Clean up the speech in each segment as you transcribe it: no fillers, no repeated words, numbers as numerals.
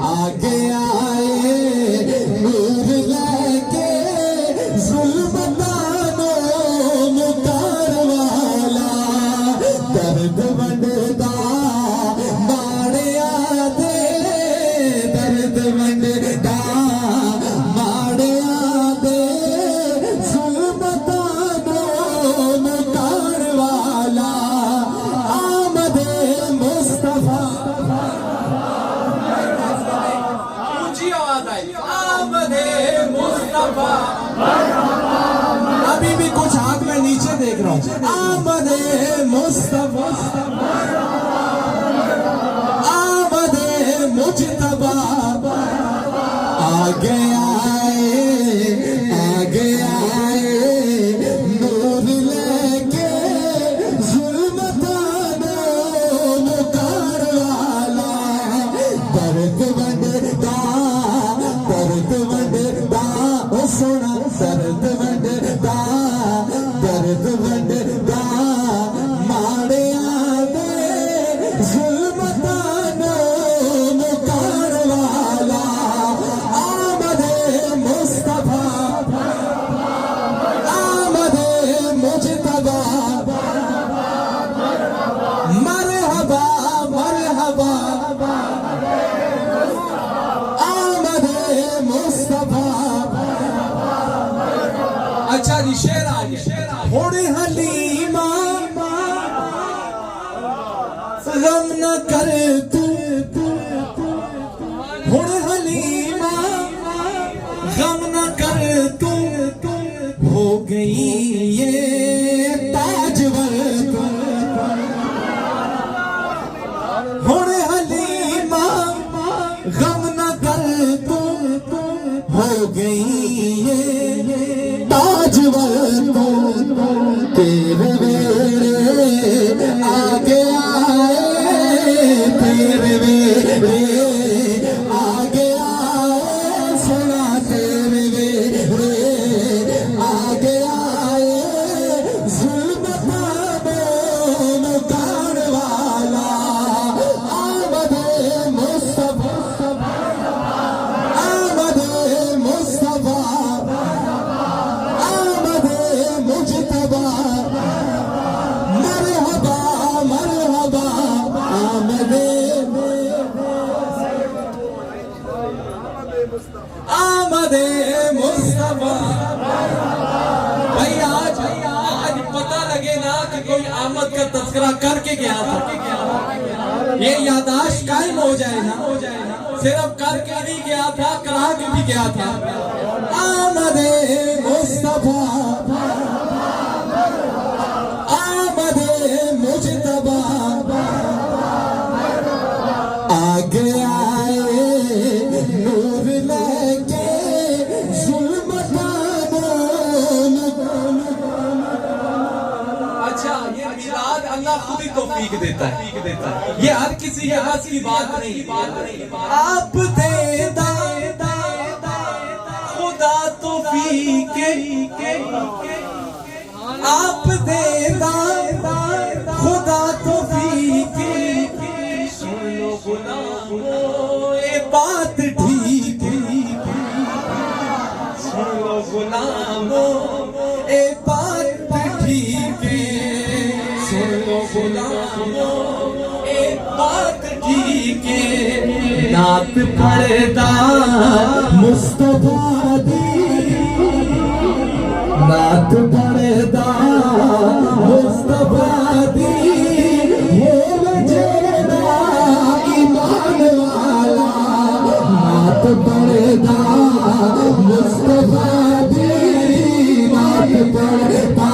آگے آئے نور لے کے ظلمتانوں مکار والا درد ونڈدا ماڑیا دے درد ونڈدا ماڑیا دے ظلمتانوں مکار والا آمد مصطفیٰ آمد مصطفیٰ ابھی بھی کچھ ہاتھ میں نیچے دیکھ رہا ہوں آمد مصطفیٰ آمد مجتبیٰ آگے آئے نور لے کے ظلمتانوں مکار والا درد ونڈدا سونا درد ونڈدا ماڑیا دے ظلمتانوں مکار والا آمد مصطفیٰ آمد مجتبیٰ مرحبا مرحبا آمد مصطفیٰ اچھا جی شعر آگیا تھوڑے حلیمہ غم نہ کر تو تھوڑے حلیمہ غم نہ کر تو ہو گئی یہ تاجور تھوڑے حلیمہ غم نہ کر تو ہو گئی یہ تاجور تیرے ویڑے آگے آئے تیرے ویڑے آگے آئے سنا تیرے ویڑے آگے آئے ظلمتانوں مکار والا آمد مصطفیٰ آمد مصطفیٰ آمد مجتبیٰ مرحبا مرحبا آمد آمد مصطفیٰ بھائی آج پتہ لگے نا کہ کوئی آمد کا تذکرہ کر کے گیا تھا یہ یاداشت قائم ہو جائے نا صرف کر کے نہیں گیا تھا کرا کے بھی گیا تھا آمد مصطفیٰ آمد مجتبیٰ آگے آئے نور لے کے ظلمتانوں اچھا یہ میلاد اللہ خود ہی توفیق دیتا ہے یہ ہر کسی کے ہاتھ کی بات نہیں آپ دیتا خدا توفیق آپ دیتا خدا توفیق سن لو غلاموں یہ بات ٹھیک سن لو غلاموں یہ بات ٹھیک سن لو غلاموں یہ بات ٹھیک نعت پڑھدا مصطفیٰ دی نعت پڑھدا مصطفیٰ دی وہ وجینا ایمان والا نعت پڑھدا مصطفیٰ دی نعت پڑھدا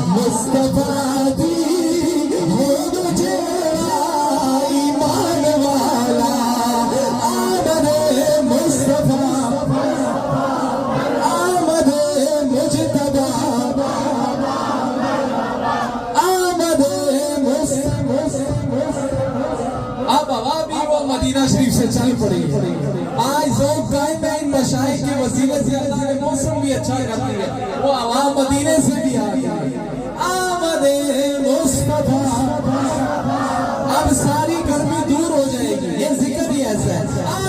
مصطفیٰ دی وہ وجینا ایمان والا آمد مصطفیٰ آمد مجتبیٰ آمد اب ہوا بھی وہ مدینہ شریف سے چل پڑی آج ذوق قائم ہے ان مشائخ کے وسیلے سے اللہ نے موسم بھی اچھا کرتی ہے وہ ہوا مدینے سے بھی آ گئی آمد مصطفیٰ اب ساری گرمی دور ہو جائے گی یہ ذکر ہی ایسا ہے آج